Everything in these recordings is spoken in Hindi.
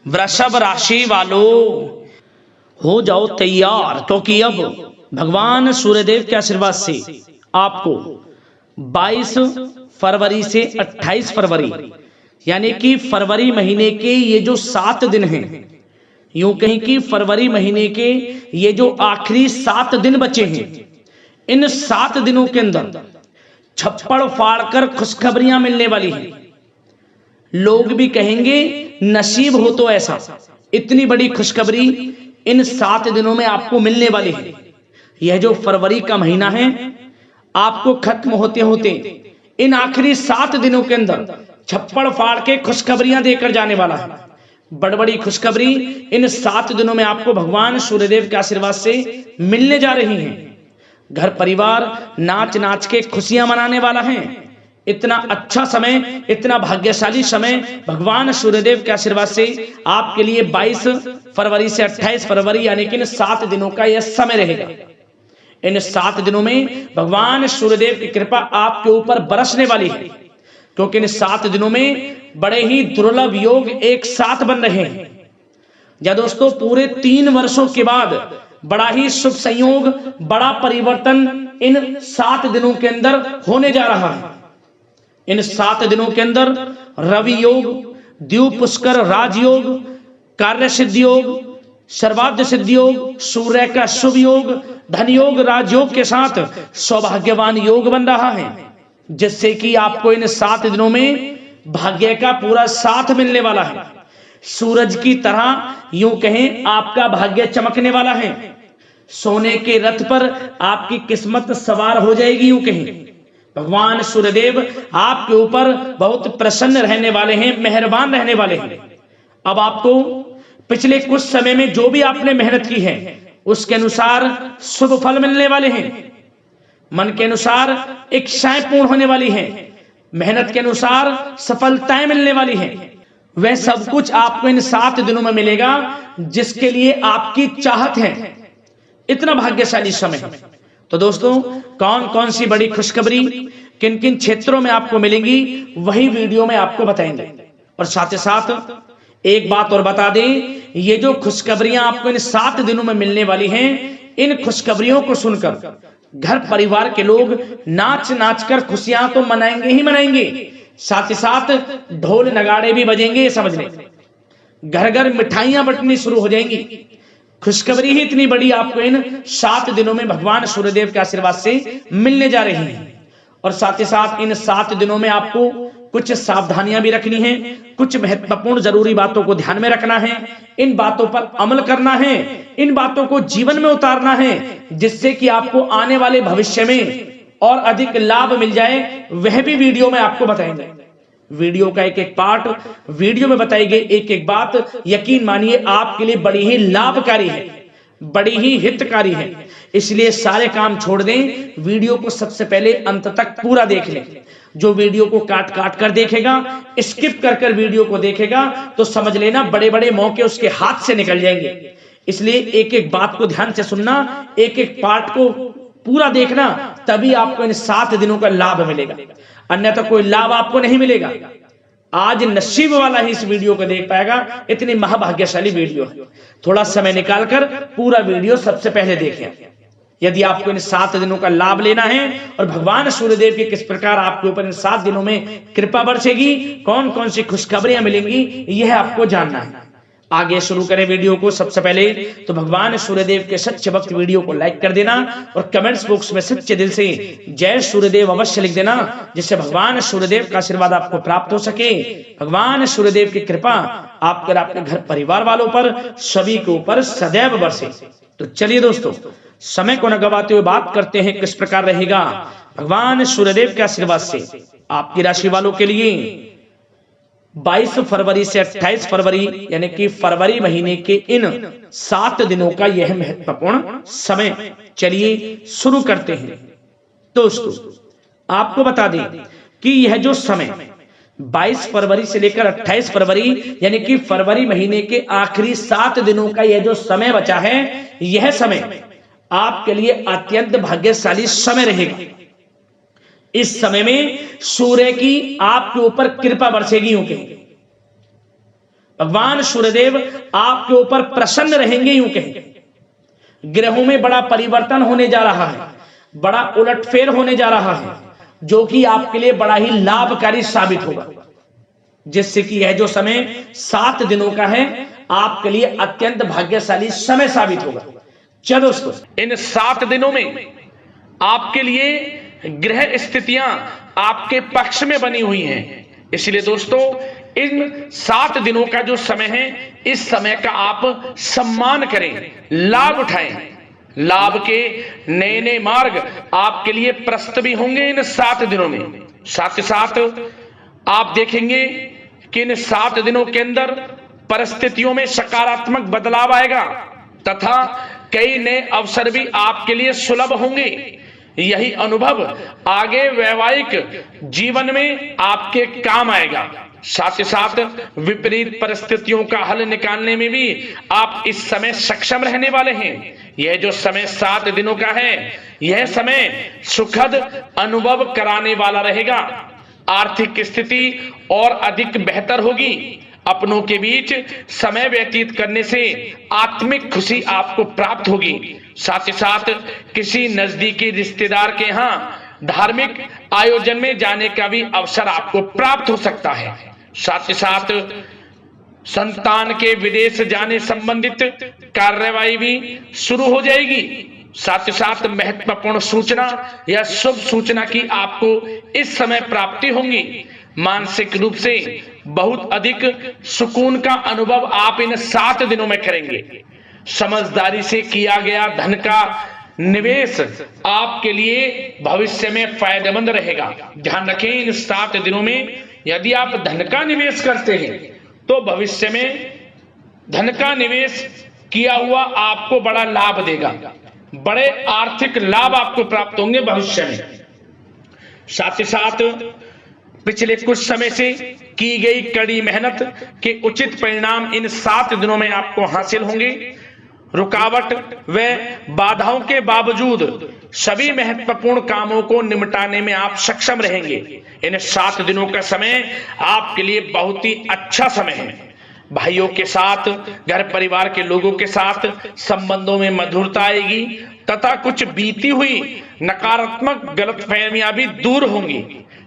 वृषभ राशि वालों हो जाओ तैयार, क्योंकि अब भगवान सूर्यदेव के आशीर्वाद से आपको 22 फरवरी से 28 फरवरी यानी कि फरवरी महीने के ये जो 7 दिन हैं, यूं कहीं कि फरवरी महीने के ये जो आखिरी 7 दिन बचे हैं, इन 7 दिनों के अंदर छप्पड़ फाड़कर खुशखबरियां मिलने वाली हैं। लोग भी कहेंगे नसीब हो तो ऐसा, इतनी बड़ी खुशखबरी इन 7 दिनों में आपको मिलने वाली है। यह जो फरवरी का महीना है आपको खत्म होते होते इन आखिरी 7 दिनों के अंदर छप्पड़ फाड़ के खुशखबरियां देकर जाने वाला है। बड़ी बड़ी खुशखबरी इन 7 दिनों में आपको भगवान सूर्यदेव के आशीर्वाद से मिलने जा रही हैं। घर परिवार नाच नाच के खुशियां मनाने वाला है। इतना अच्छा समय, इतना भाग्यशाली समय भगवान सूर्यदेव के आशीर्वाद से आपके लिए 22 फरवरी से 28 फरवरी यानी कि इन 7 दिनों का यह समय रहेगा। इन 7 दिनों में भगवान सूर्यदेव की कृपा आपके ऊपर बरसने वाली है, क्योंकि इन 7 दिनों में बड़े ही दुर्लभ योग एक साथ बन रहे हैं। या दोस्तों, पूरे 3 वर्षों के बाद बड़ा ही शुभ संयोग, बड़ा परिवर्तन इन 7 दिनों के अंदर होने जा रहा है। इन 7 दिनों के अंदर रवि योग, द्वीप पुष्कर राजयोग, कार्य सिद्धि योग, सर्वाद्य सिद्धि योग, सूर्य का शुभ योग, धन योग राजयोग के साथ सौभाग्यवान योग बन रहा है, जिससे कि आपको इन 7 दिनों में भाग्य का पूरा साथ मिलने वाला है। सूरज की तरह यूं कहें आपका भाग्य चमकने वाला है। सोने के रथ पर आपकी किस्मत सवार हो जाएगी। यूं कहें भगवान सूर्यदेव आपके ऊपर बहुत प्रसन्न रहने वाले हैं, मेहरबान रहने वाले हैं। अब आपको पिछले कुछ समय में जो भी आपने मेहनत की है उसके अनुसार शुभ फल मिलने वाले हैं। मन के अनुसार इच्छाएं पूर्ण होने वाली हैं। मेहनत के अनुसार सफलताएं मिलने वाली हैं। वह सब कुछ आपको इन 7 दिनों में मिलेगा जिसके लिए आपकी चाहत है। इतना भाग्यशाली समय है। तो दोस्तों, कौन कौन सी बड़ी खुशखबरी किन किन क्षेत्रों में आपको मिलेंगी वही वीडियो में आपको बताएंगे। और साथ ही साथ एक बात और बता दें, ये जो खुशखबरियां आपको इन 7 दिनों में मिलने वाली हैं, इन खुशखबरियों को सुनकर घर परिवार के लोग नाच नाच कर खुशियां तो मनाएंगे ही मनाएंगे, साथ ही साथ ढोल नगाड़े भी बजेंगे। समझ लें, घर घर मिठाइयां बंटनी शुरू हो जाएंगी। खुशखबरी ही इतनी बड़ी आपको इन 7 दिनों में भगवान सूर्यदेव के आशीर्वाद से मिलने जा रही है। और साथ ही साथ इन 7 दिनों में आपको कुछ सावधानियां भी रखनी है, कुछ महत्वपूर्ण जरूरी बातों को ध्यान में रखना है, इन बातों पर अमल करना है, इन बातों को जीवन में उतारना है, जिससे कि आपको आने वाले भविष्य में और अधिक लाभ मिल जाए। वह भी वीडियो में आपको बताएंगे। वीडियो का एक एक पार्ट, वीडियो में बताई गई एक एक बात यकीन मानिए आपके लिए बड़ी ही लाभकारी है, बड़ी ही हितकारी है। इसलिए सारे काम छोड़ दें, वीडियो को सबसे पहले अंत तक पूरा देख लें। जो वीडियो को काट काट कर देखेगा, स्किप कर कर वीडियो को देखेगा, तो समझ लेना बड़े बड़े मौके उसके हाथ से निकल जाएंगे। इसलिए एक एक बात को ध्यान से सुनना, एक एक पार्ट को पूरा देखना, तभी आपको इन 7 दिनों का लाभ मिलेगा, अन्यथा कोई लाभ आपको नहीं मिलेगा। आज नसीब वाला ही इस वीडियो को देख पाएगा। इतनी महाभाग्यशाली वीडियो है। थोड़ा समय निकालकर पूरा वीडियो सबसे पहले देखें। यदि आपको इन 7 दिनों का लाभ लेना है और भगवान सूर्यदेव की किस प्रकार आपके ऊपर इन 7 दिनों में कृपा बरसेगी, कौन कौन सी खुशखबरियां मिलेंगी, यह आपको जानना है। आगे शुरू करें वीडियो को। सबसे पहले तो भगवान सूर्यदेव के सच्चे भक्त वीडियो को लाइक कर देना और कमेंट्स बॉक्स में सच्चे दिल से जय सूर्यदेव अवश्य लिख देना, जिससे भगवान सूर्यदेव का आशीर्वाद आपको प्राप्त हो सके, भगवान सूर्यदेव की कृपा आप पर, आपके घर परिवार वालों पर, सभी के ऊपर सदैव बरसे। तो चलिए दोस्तों, समय को न गवाते हुए बात करते हैं किस प्रकार रहेगा भगवान सूर्यदेव के आशीर्वाद से आपकी राशि वालों के लिए 22 फरवरी से 28 फरवरी यानी कि फरवरी महीने के इन 7 दिनों का यह महत्वपूर्ण समय। चलिए शुरू करते हैं। दोस्तों, आपको बता दें कि यह जो समय 22 फरवरी से लेकर 28 फरवरी यानी कि फरवरी महीने के आखिरी 7 दिनों का यह जो समय बचा है, यह समय आपके लिए अत्यंत भाग्यशाली समय रहेगा। इस समय में सूर्य की आपके ऊपर कृपा बरसेगी। भगवान सूर्यदेव आपके ऊपर प्रसन्न रहेंगे, यूं कहें। ग्रहों में बड़ा परिवर्तन होने जा रहा है, बड़ा उलटफेर होने जा रहा है, जो कि आपके लिए बड़ा ही लाभकारी साबित होगा, जिससे कि यह जो समय 7 दिनों का है आपके लिए अत्यंत भाग्यशाली समय साबित होगा। चलो दोस्तों, इन 7 दिनों में आपके लिए ग्रह स्थितियां आपके पक्ष में बनी हुई हैं। इसलिए दोस्तों, इन 7 दिनों का जो समय है, इस समय का आप सम्मान करें, लाभ उठाएं। लाभ के नए नए मार्ग आपके लिए प्रशस्त भी होंगे इन 7 दिनों में। साथ ही साथ आप देखेंगे कि इन 7 दिनों के अंदर परिस्थितियों में सकारात्मक बदलाव आएगा तथा कई नए अवसर भी आपके लिए सुलभ होंगे। यही अनुभव आगे वैवाहिक जीवन में आपके काम आएगा। साथ ही साथ विपरीत परिस्थितियों का हल निकालने में भी आप इस समय सक्षम रहने वाले हैं। यह जो समय 7 दिनों का है, यह समय सुखद अनुभव कराने वाला रहेगा। आर्थिक स्थिति और अधिक बेहतर होगी। अपनों के बीच समय व्यतीत करने से आत्मिक खुशी आपको प्राप्त होगी। साथ ही साथ किसी नजदीकी रिश्तेदार के यहाँ धार्मिक आयोजन में जाने का भी अवसर आपको प्राप्त हो सकता है। साथ ही साथ संतान के विदेश जाने संबंधित कार्यवाही भी शुरू हो जाएगी। साथ ही साथ महत्वपूर्ण सूचना या शुभ सूचना की आपको इस समय प्राप्ति होगी। मानसिक रूप से बहुत अधिक सुकून का अनुभव आप इन 7 दिनों में करेंगे। समझदारी से किया गया धन का निवेश आपके लिए भविष्य में फायदेमंद रहेगा। ध्यान रखें, इन 7 दिनों में यदि आप धन का निवेश करते हैं तो भविष्य में धन का निवेश किया हुआ आपको बड़ा लाभ देगा। बड़े आर्थिक लाभ आपको प्राप्त होंगे भविष्य में। साथ ही साथ पिछले कुछ समय से की गई कड़ी मेहनत के उचित परिणाम इन 7 दिनों में आपको हासिल होंगे। रुकावट व बाधाओं के बावजूद सभी महत्वपूर्ण कामों को निपटाने में आप सक्षम रहेंगे। इन 7 दिनों का समय आपके लिए बहुत ही अच्छा समय है। भाइयों के साथ, घर परिवार के लोगों के साथ संबंधों में मधुरता आएगी तथा कुछ बीती हुई नकारात्मक गलतफहमियां भी दूर होंगी।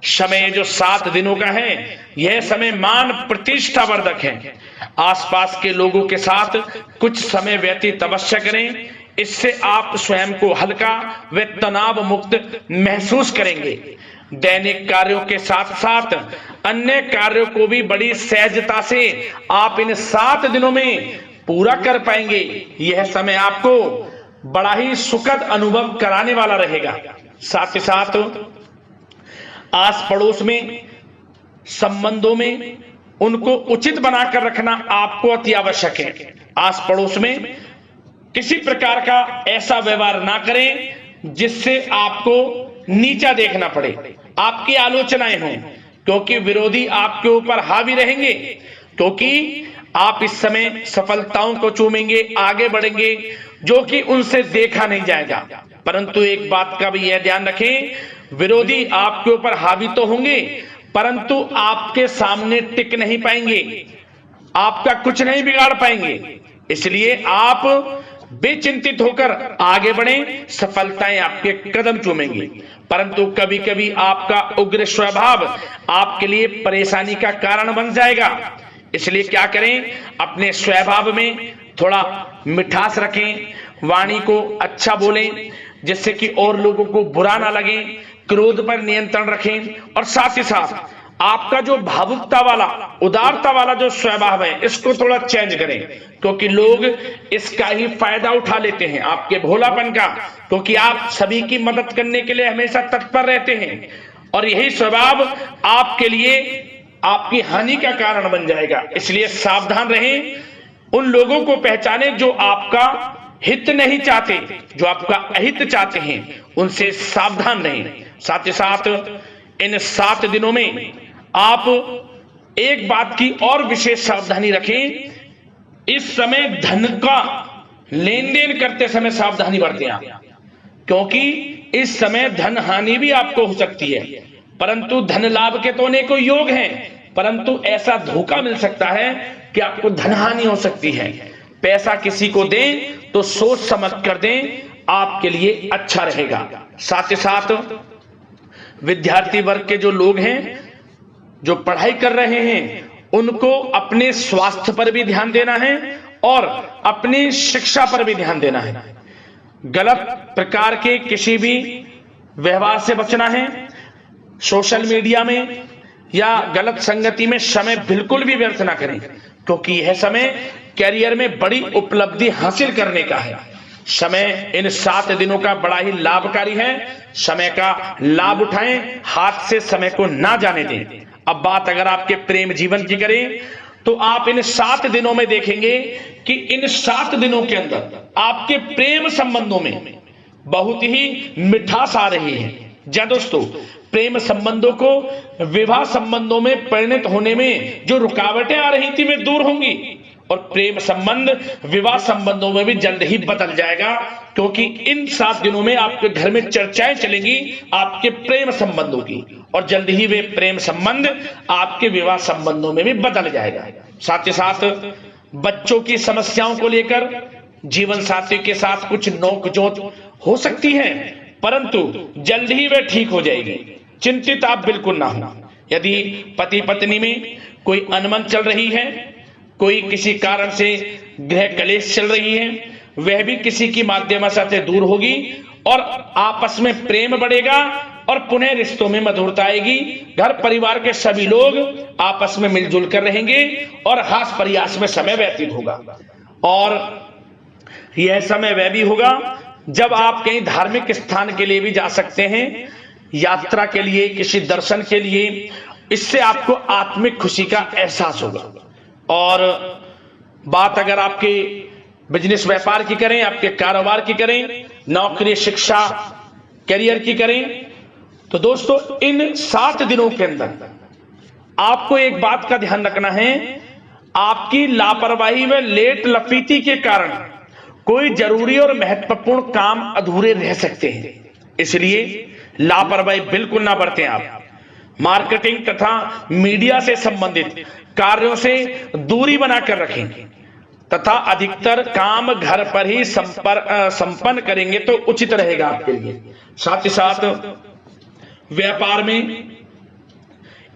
समय जो 7 दिनों का है, यह समय मान प्रतिष्ठा वर्धक है। आसपास के लोगों के साथ कुछ समय व्यतीत अवश्य करें। इससे आप स्वयं को हल्का व तनाव मुक्त महसूस करेंगे। दैनिक कार्यों के साथ साथ अन्य कार्यों को भी बड़ी सहजता से आप इन 7 दिनों में पूरा कर पाएंगे। यह समय आपको बड़ा ही सुखद अनुभव कराने वाला रहेगा। साथ ही साथ आस पड़ोस में संबंधों में उनको उचित बनाकर रखना आपको अति आवश्यक है। आस पड़ोस में किसी प्रकार का ऐसा व्यवहार ना करें जिससे आपको नीचा देखना पड़े, आपकी आलोचनाएं हों, क्योंकि विरोधी आपके ऊपर हावी रहेंगे। क्योंकि आप इस समय सफलताओं को चूमेंगे, आगे बढ़ेंगे, जो कि उनसे देखा नहीं जाएगा। परंतु एक बात का भी यह ध्यान रखें, विरोधी आपके ऊपर हावी तो होंगे परंतु आपके सामने टिक नहीं पाएंगे, आपका कुछ नहीं बिगाड़ पाएंगे। इसलिए आप बेचिंतित होकर आगे बढ़ें, सफलताएं आपके कदम चूमेंगी। परंतु कभी कभी आपका उग्र स्वभाव आपके लिए परेशानी का कारण बन जाएगा। इसलिए क्या करें, अपने स्वभाव में थोड़ा मिठास रखें, वाणी को अच्छा बोलें जिससे कि और लोगों को बुरा ना लगे, क्रोध पर नियंत्रण रखें। और साथ ही साथ आपका जो भावुकता वाला, उदारता वाला जो स्वभाव है, इसको थोड़ा चेंज करें, क्योंकि लोग इसका ही फायदा उठा लेते हैं, आपके भोलापन का, क्योंकि आप सभी की मदद करने के लिए हमेशा तत्पर रहते हैं। और यही स्वभाव आपके लिए आपकी हानि का कारण बन जाएगा। इसलिए सावधान रहें, उन लोगों को पहचाने जो आपका हित नहीं चाहते, जो आपका अहित चाहते हैं, उनसे सावधान रहें। साथ ही साथ इन 7 दिनों में आप एक बात की और विशेष सावधानी रखें, इस समय धन का लेन देन करते समय सावधानी बरतें आप, क्योंकि इस समय धन हानि भी आपको हो सकती है। परंतु धन लाभ के तो अनेकों योग हैं, परंतु ऐसा धोखा मिल सकता है कि आपको धनहानि हो सकती है। पैसा किसी को दें तो सोच समझ कर दें, आपके लिए अच्छा रहेगा। साथ ही साथ विद्यार्थी वर्ग के जो लोग हैं, जो पढ़ाई कर रहे हैं, उनको अपने स्वास्थ्य पर भी ध्यान देना है और अपनी शिक्षा पर भी ध्यान देना है। गलत प्रकार के किसी भी व्यवहार से बचना है। सोशल मीडिया में या गलत संगति में समय बिल्कुल भी व्यर्थ ना करें, क्योंकि यह समय कैरियर में बड़ी उपलब्धि हासिल करने का है। समय इन 7 दिनों का बड़ा ही लाभकारी है। समय का लाभ उठाएं, हाथ से समय को ना जाने दें। अब बात अगर आपके प्रेम जीवन की करें तो आप इन 7 दिनों में देखेंगे कि इन 7 दिनों के अंदर आपके प्रेम संबंधों में बहुत ही मिठास आ रही है। जी दोस्तों, प्रेम संबंधों को विवाह संबंधों में परिणत होने में जो रुकावटें आ रही थी वे दूर होंगी और प्रेम संबंध विवाह संबंधों में भी जल्द ही बदल जाएगा, क्योंकि इन 7 दिनों में आपके घर में चर्चाएं चलेंगी आपके प्रेम संबंधों की और जल्द ही वे प्रेम संबंध आपके विवाह संबंधों में भी बदल जाएगा। साथ ही साथ बच्चों की समस्याओं को लेकर जीवन साथी के साथ कुछ नोकझोंक हो सकती है, परंतु जल्द ही वे ठीक हो जाएगी। चिंतित आप बिल्कुल ना हो। यदि पति पत्नी में कोई अनबन चल रही है, कोई किसी कारण से गृह कलेश चल रही है, वह भी किसी की माध्यम से दूर होगी और आपस में प्रेम बढ़ेगा और पुनः रिश्तों में मधुरता आएगी। घर परिवार के सभी लोग आपस में मिलजुल कर रहेंगे और हास प्रयास में समय व्यतीत होगा। और यह समय वह भी होगा जब आप कहीं धार्मिक स्थान के लिए भी जा सकते हैं, यात्रा के लिए, किसी दर्शन के लिए। इससे आपको आत्मिक खुशी का एहसास होगा। और बात अगर आपके बिजनेस व्यापार की करें, आपके कारोबार की करें, नौकरी, शिक्षा, करियर की करें, तो दोस्तों इन 7 दिनों के अंदर आपको एक बात का ध्यान रखना है। आपकी लापरवाही व लेट लफीती के कारण कोई जरूरी और महत्वपूर्ण काम अधूरे रह सकते हैं, इसलिए लापरवाही बिल्कुल ना बरतें। आप मार्केटिंग तथा मीडिया से संबंधित कार्यों से दूरी बनाकर रखें तथा अधिकतर काम घर पर ही संपन्न करेंगे तो उचित रहेगा आपके लिए। साथ ही साथ व्यापार में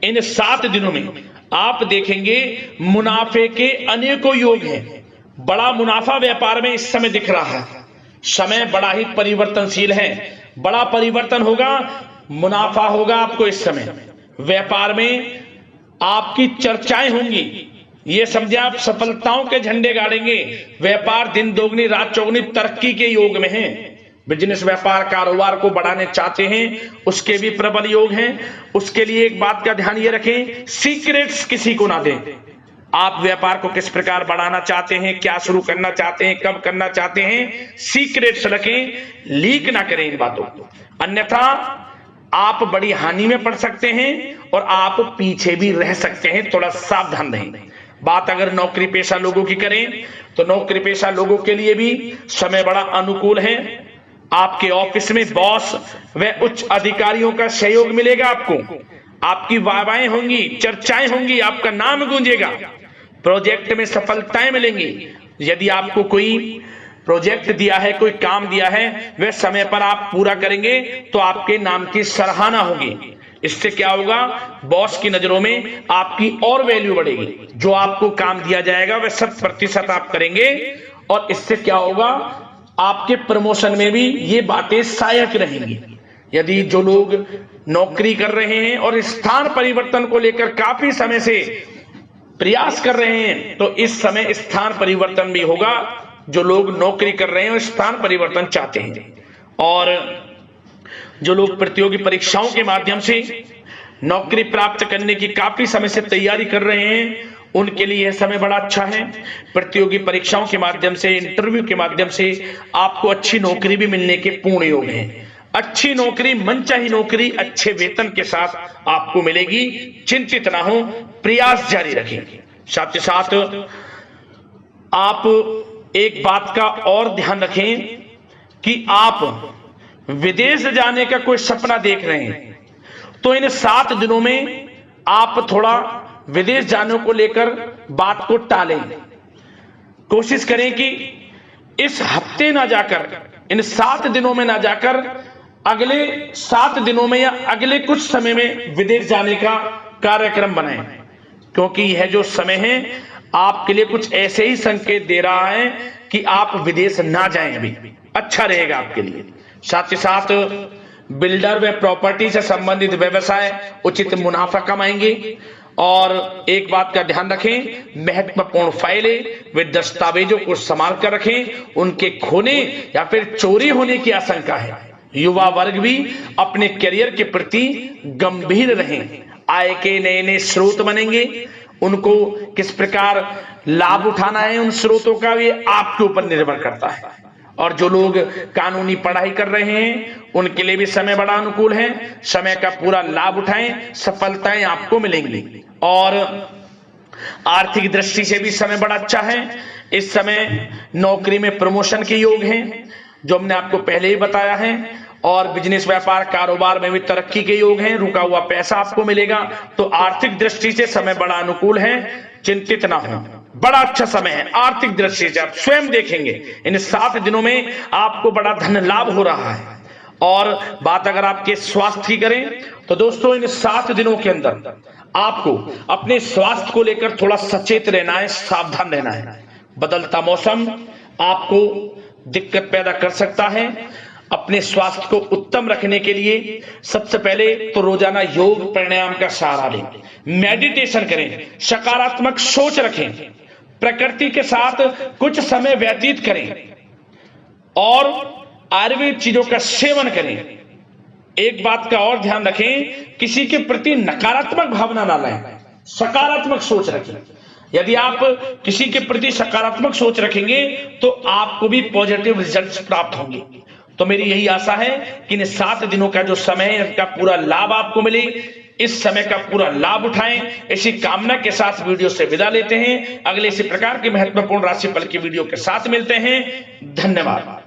इन 7 दिनों में आप देखेंगे मुनाफे के अनेकों योग हैं। बड़ा मुनाफा व्यापार में इस समय दिख रहा है। समय बड़ा ही परिवर्तनशील है, बड़ा परिवर्तन होगा, मुनाफा होगा आपको इस समय। व्यापार में आपकी चर्चाएं होंगी, ये समझे आप सफलताओं के झंडे गाड़ेंगे। व्यापार दिन दोगुनी रात चौगुनी तरक्की के योग में है। बिजनेस व्यापार कारोबार को बढ़ाने चाहते हैं, उसके भी प्रबल योग हैं। उसके लिए एक बात का ध्यान ये रखें, सीक्रेट्स किसी को ना दें। आप व्यापार को किस प्रकार बढ़ाना चाहते हैं, क्या शुरू करना चाहते हैं, कब करना चाहते हैं, सीक्रेट्स रखें, लीक ना करें इन बातों को, अन्यथा आप बड़ी हानि में पड़ सकते हैं और आप पीछे भी रह सकते हैं। थोड़ा सावधान रहें। बात अगर नौकरी पेशा लोगों की करें तो नौकरी पेशा लोगों के लिए भी समय बड़ा अनुकूल है। आपके ऑफिस में बॉस व उच्च अधिकारियों का सहयोग मिलेगा आपको, आपकी वाहवाहें होंगी, चर्चाएं होंगी, आपका नाम गूंजेगा, प्रोजेक्ट में सफलताएं मिलेंगी। यदि आपको कोई प्रोजेक्ट दिया है, कोई काम दिया है, वह समय पर आप पूरा करेंगे तो आपके नाम की सराहना होगी। इससे क्या होगा, बॉस की नजरों में आपकी और वैल्यू बढ़ेगी। जो आपको काम दिया जाएगा वह 100% आप करेंगे और इससे क्या होगा, आपके प्रमोशन में भी ये बातें सहायक रहेंगी। यदि जो लोग नौकरी कर रहे हैं और स्थान परिवर्तन को लेकर काफी समय से प्रयास कर रहे हैं तो इस समय स्थान परिवर्तन भी होगा। जो लोग नौकरी कर रहे हैं और स्थान परिवर्तन चाहते हैं, और जो लोग प्रतियोगी परीक्षाओं के माध्यम से नौकरी प्राप्त करने की काफी समय से तैयारी कर रहे हैं, उनके लिए यह समय बड़ा अच्छा है। प्रतियोगी परीक्षाओं के माध्यम से, इंटरव्यू के माध्यम से आपको अच्छी नौकरी भी मिलने के पूर्ण योग हैं। अच्छी नौकरी, मनचाही नौकरी अच्छे वेतन के साथ आपको मिलेगी। चिंतित ना हो, प्रयास जारी रखें। साथ ही साथ आप एक बात का और ध्यान रखें कि आप विदेश जाने का कोई सपना देख रहे हैं तो इन 7 दिनों में आप थोड़ा विदेश जाने को लेकर बात को टालें। कोशिश करें कि इस हफ्ते ना जाकर, इन 7 दिनों में ना जाकर, अगले 7 दिनों में या अगले कुछ समय में विदेश जाने का कार्यक्रम बनाएं, क्योंकि यह जो समय है आपके लिए कुछ ऐसे ही संकेत दे रहा है कि आप विदेश ना जाएं, अभी अच्छा रहेगा आपके लिए। साथ ही साथ बिल्डर व प्रॉपर्टी से संबंधित व्यवसाय उचित मुनाफा कमाएंगे। और एक बात का ध्यान रखें, महत्वपूर्ण फाइलें व दस्तावेजों को संभाल कर रखें, उनके खोने या फिर चोरी होने की आशंका है। युवा वर्ग भी अपने करियर के प्रति गंभीर रहें। आय के नए नए स्रोत बनेंगे, उनको किस प्रकार लाभ उठाना है उन स्रोतों का, ये आपके ऊपर निर्भर करता है। और जो लोग कानूनी पढ़ाई कर रहे हैं उनके लिए भी समय बड़ा अनुकूल है। समय का पूरा लाभ उठाएं, सफलताएं आपको मिलेंगी। और आर्थिक दृष्टि से भी समय बड़ा अच्छा है। इस समय नौकरी में प्रमोशन के योग हैं, जो हमने आपको पहले ही बताया है। और बिजनेस, व्यापार, कारोबार में भी तरक्की के योग हैं। रुका हुआ पैसा आपको मिलेगा। तो आर्थिक दृष्टि से समय बड़ा अनुकूल है, चिंतित ना हो, बड़ा अच्छा समय है आर्थिक दृष्टि से। आप स्वयं देखेंगे इन 7 दिनों में आपको बड़ा धन लाभ हो रहा है। और बात अगर आपके स्वास्थ्य की करें तो दोस्तों, इन 7 दिनों के अंदर आपको अपने स्वास्थ्य को लेकर थोड़ा सचेत रहना है, सावधान रहना है। बदलता मौसम आपको दिक्कत पैदा कर सकता है। अपने स्वास्थ्य को उत्तम रखने के लिए सबसे पहले तो रोजाना योग प्राणायाम का सहारा लें, मेडिटेशन करें, सकारात्मक सोच रखें, प्रकृति के साथ कुछ समय व्यतीत करें और आयुर्वेद चीजों का सेवन करें। एक बात का और ध्यान रखें, किसी के प्रति नकारात्मक भावना ना लाएं, सकारात्मक सोच रखें। यदि आप किसी के प्रति सकारात्मक सोच रखेंगे तो आपको भी पॉजिटिव रिजल्ट्स प्राप्त होंगे। तो मेरी यही आशा है कि इन 7 दिनों का जो समय है इसका पूरा लाभ आपको मिले, इस समय का पूरा लाभ उठाएं। इसी कामना के साथ वीडियो से विदा लेते हैं। अगले इसी प्रकार के महत्वपूर्ण राशिफल की वीडियो के साथ मिलते हैं। धन्यवाद।